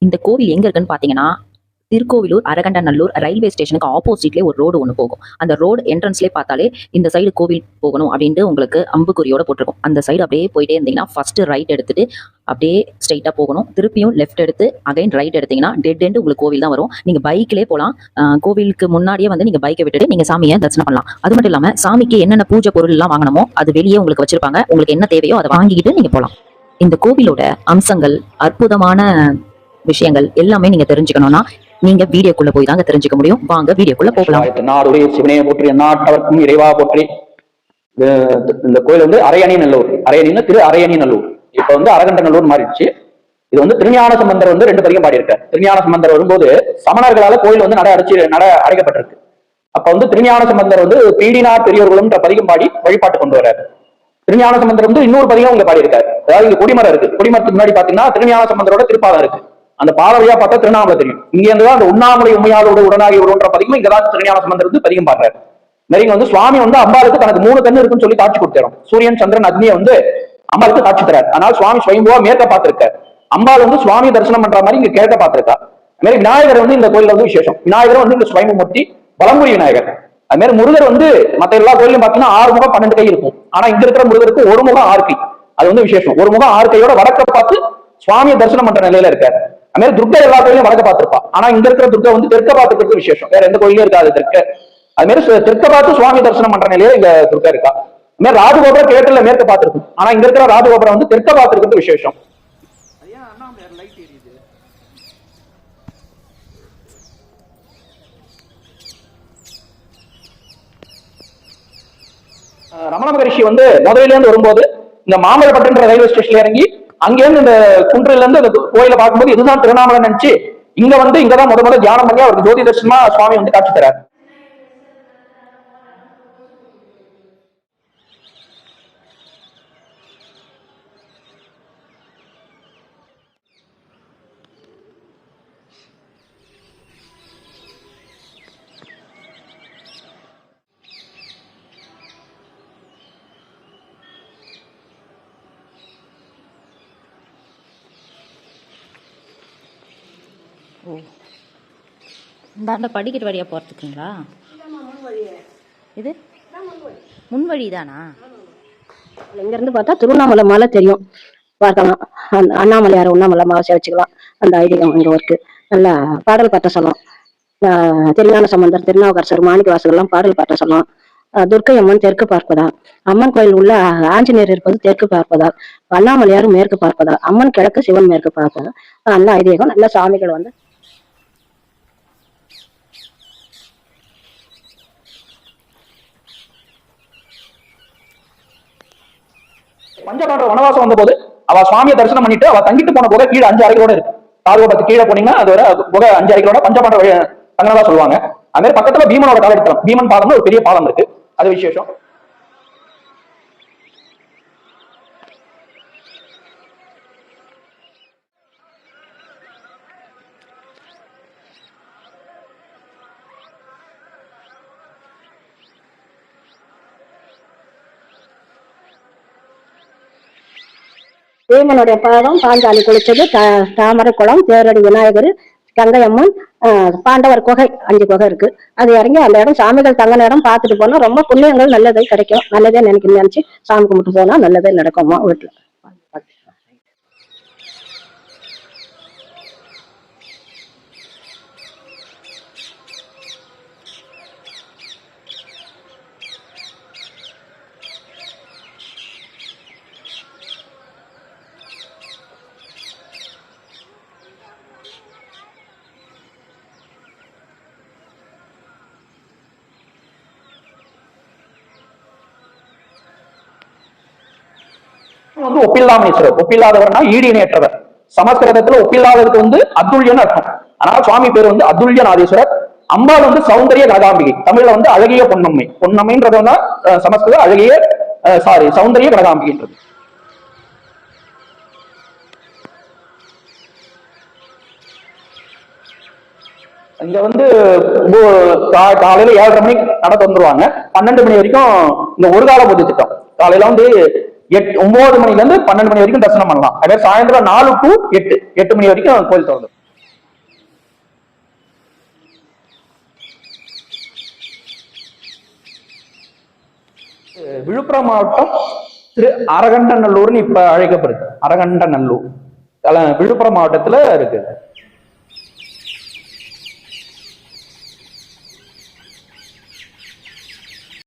இந்த கோவில் எங்க இருக்குன்னு பாத்தீங்கன்னா திருக்கோவிலூர் அரகண்டநல்லூர் ரயில்வே ஸ்டேஷனுக்கு ஆப்போசிட்லேயே ஒரு ரோடு ஒன்று போகும். அந்த ரோடு என்ட்ரன்ஸ்லேயே பார்த்தாலே இந்த சைடு கோவில் போகணும் அப்படின்ட்டு உங்களுக்கு அம்புக்குறியோட போட்டிருக்கும். அந்த சைடு அப்படியே போயிட்டே இருந்தீங்கன்னா ஃபர்ஸ்ட் ரைட் எடுத்துட்டு அப்படியே ஸ்ட்ரைட்டாக போகணும். திருப்பியும் லெஃப்ட் எடுத்து அகைன் ரைட் எடுத்தீங்கன்னா டெட் எண்டு உங்களுக்கு கோவில் தான் வரும். நீங்கள் பைக்கிலே போகலாம். கோவிலுக்கு முன்னாடியே வந்து நீங்கள் பைக்கை விட்டுட்டு நீங்கள் சாமியை தரிசனம் பண்ணலாம். அது மட்டும் இல்லாமல் சாமிக்கு என்னென்ன பூஜை பொருள் எல்லாம் வாங்கணுமோ அது வெளியே உங்களுக்கு வச்சிருப்பாங்க. உங்களுக்கு என்ன தேவையோ அதை வாங்கிக்கிட்டு நீங்கள் போகலாம். இந்த கோவிலோட அம்சங்கள், அற்புதமான விஷயங்கள் எல்லாமே நீங்க தெரிஞ்சுக்கணும்னா நீங்க வீடியோக்குள்ள போய் தாங்க தெரிஞ்சுக்க முடியும். வாங்க வீடியோக்குள்ள போகலாம். நாடுடைய சிவனையை போற்றி நாட்டவர்க்கும் இறைவா போற்றி. இந்த கோயில் வந்து அரையணி நல்லூர், அரையணின்னு திரு அரையணி நல்லூர். இப்ப வந்து அரகண்ட நல்லூர் மாறிடுச்சு. இது வந்து திருஞான சம்பந்தர் வந்து 2 பதிகம் பாடியிருக்காரு. திருஞான சம்பந்தர் வரும்போது சமணர்களால கோயில் வந்து நட அடைக்கப்பட்டிருக்கு. அப்ப வந்து திருஞான சம்பந்தர் வந்து பீடினார் பெரியவர்களும் பதிகம் பாடி வழிபாட்டு கொண்டு வர்றாரு. திருஞான சம்பந்தர் வந்து இன்னொரு பதிகம் இங்க பாடியிருக்காரு. அதாவது இங்க கொடிமரம் இருக்கு. கொடிமரத்துக்கு முன்னாடி பாத்தீங்கன்னா திருஞான சம்பந்தரோட திருப்பாதம் இருக்கு. அந்த பாலவையா பார்த்தா திருவண்ணாமலை தெரியும். இங்க இருந்துதான் அந்த உண்ணாமலை உண்மையாளோட உடனாகி விடுன்ற பதிகம் இங்கதான் திருஞான சம்பந்தர் வந்து பதிகம் பாடுறாரு. நிறைய வந்து சுவாமி வந்து அம்பாளுக்கு தனக்கு 3 கண்ணு இருக்குன்னு சொல்லி காட்சி கொடுத்தாரு. சூரியன், சந்திரன், அக்னியை வந்து அம்பாளுக்கு காட்சி தராரு. அதனால சுவாமி ஸ்வயம்புவா மேற்க பார்த்திருக்காரு. அம்பாள் வந்து சுவாமி தரிசனம் பண்ற மாதிரி இங்க கிழக்க பார்த்திருக்கா. அது மாதிரி விநாயகர் வந்து இந்த கோயில்ல வந்து விசேஷம். விநாயகர் வந்து இந்த ஸ்வயம்புமூர்த்தி பலம்புரி விநாயகர். அது மாதிரி முருகர் வந்து மற்ற எல்லா கோயிலும் பாத்தீங்கன்னா 6 முகம் 12 கை இருக்கும். ஆனா இங்க இருக்கிற முருகருக்கு 1 முகம் 6 கை. அது வந்து விசேஷம். 1 முகம் 6 கையோட வடக்க பார்த்து சுவாமியை தரிசனம் பண்ற நிலையில இருக்காரு. அது மாதிரி துர்கா எல்லா கோயிலும் வடக்க பார்த்திருப்பா. ஆனா இங்க இருக்கிற துர்கா வந்து தெற்க பார்த்துக்கிறது விசேஷம். வேற எந்த கோயிலும் இருக்காது தெற்க. அது மாதிரி தெற்க பார்த்து சுவாமி தரிசனம் பண்ற நிலையில இங்க துர்கா இருக்கா. அது மாதிரி ராஜகோபுரம் கிழக்குல மேற்க பார்த்திருக்கும். ஆனா இங்க இருக்கிற ராஜகோபுரம் வந்து தெற்க பார்த்திருக்கிறது விசேஷம். ரமண மகரிஷி வந்து முதலில இருந்து வரும்போது இந்த மாமல்லப்பட்டுன்ற ரயில்வே ஸ்டேஷன்ல இறங்கி அங்கிருந்து இந்த குன்றில இருந்து அந்த கோயில பார்க்கும்போது இதுதான் திருவண்ணாமலை நினைச்சு இங்க வந்து இங்கதான் முத தியானம் பண்ணி அவருக்கு ஜோதி தரிசனமா சுவாமி வந்து காட்சி தரார். ஓ, இந்த படிக்கட்டு வழியா போறதுக்குங்களா? இது முன்வழி தானா? இங்க இருந்து பார்த்தா திருவண்ணாமலை மலை தெரியும், பார்க்கலாம். அண்ணாமலையார் உண்ணாமலை மாவசியா வச்சுக்கலாம். அந்த ஐதீகம் இங்க இருக்கு. நல்லா பாடல் பாட்ட சொல்லலாம். திருஞான சம்பந்தர், திருநாவுக்கரசர், மாணிக்க வாசகர் எல்லாம் பாடல் பாட்ட சொல்லலாம். துர்க்கை அம்மன் தெற்கு பார்ப்பதா, அம்மன் கோயில் உள்ள ஆஞ்சநேயர் இருப்பது தெற்கு பார்ப்பதா, அண்ணாமலையாரும் மேற்கு பார்ப்பதா, அம்மன் கிழக்கு, சிவன் மேற்கு பார்ப்பதா. நல்ல ஐதீகம். நல்ல சாமிகள் வந்து பஞ்சபாண்டவ வனவாசம் வந்த போது அவ சுவாமியை தரிசனம் பண்ணிட்டு அவ தங்கிட்டு போன போக கீழே 5 அறைகளோட இருக்கு. தாழ்வபத்து கீழே போனீங்கன்னா அதோட புகை 5 அறைகளோட பஞ்சபாண்டவ தங்கனதா சொல்லுவாங்க. அது மாதிரி பக்கத்துல பீமனோட காலடித்தலம், பீமன் பாதம்னு ஒரு பெரிய பாலம் இருக்கு. அது விசேஷம். பீமனுடைய பாதம், பாஞ்சாலி குளிச்சது, தாமரை குளம், தேரடி விநாயகர், கங்கையம்மன், பாண்டவர் குகை 5 குகை இருக்கு. அது இறங்கி அந்த இடம் சாமிகள் தங்க இடம் பார்த்துட்டு போனா ரொம்ப புண்ணியங்கள் நல்லதே கிடைக்கும். நல்லதே நினைச்சு சாமி கும்பிட்டு போனா நல்லதே நடக்குமா வீட்டுல. வந்து ஒப்பில்லாமீஸ்வரர், ஒப்பில்லாதவர்னா ஈடு இணையற்றவர். சமஸ்கிருதத்துல ஒப்பில்லாததுக்கு வந்து அதுல்யன்னு அர்த்தம். அதனால சுவாமி பேர் வந்து அதுல்யநாதீஸ்வரர். அம்பாள் வந்து சௌந்தரிய கனகாம்பிகை. தமிழ்ல வந்து அழகிய பொன்னம்மை. பொன்னம்மைன்றது வந்து சமஸ்கிருத அழகிய சௌந்தரிய கனகாம்பிகைன்றது. இங்க வந்து காலையில 7:30 மணிக்கு நடத்த வந்துருவாங்க. 12 மணி வரைக்கும் இந்த ஒரு கால பூஜை திட்டம். காலையில வந்து 9 மணில இருந்து 12 மணி வரைக்கும் தரிசனம் பண்ணலாம். அதே சாயந்தரம் 4 to 8 மணி வரைக்கும் கோயில் திறந்து. விழுப்புரம் மாவட்டம் திரு அரகண்டநல்லூர்னு இப்ப அழைக்கப்படுது. அரகண்டநல்லூர் விழுப்புரம் மாவட்டத்துல இருக்குது.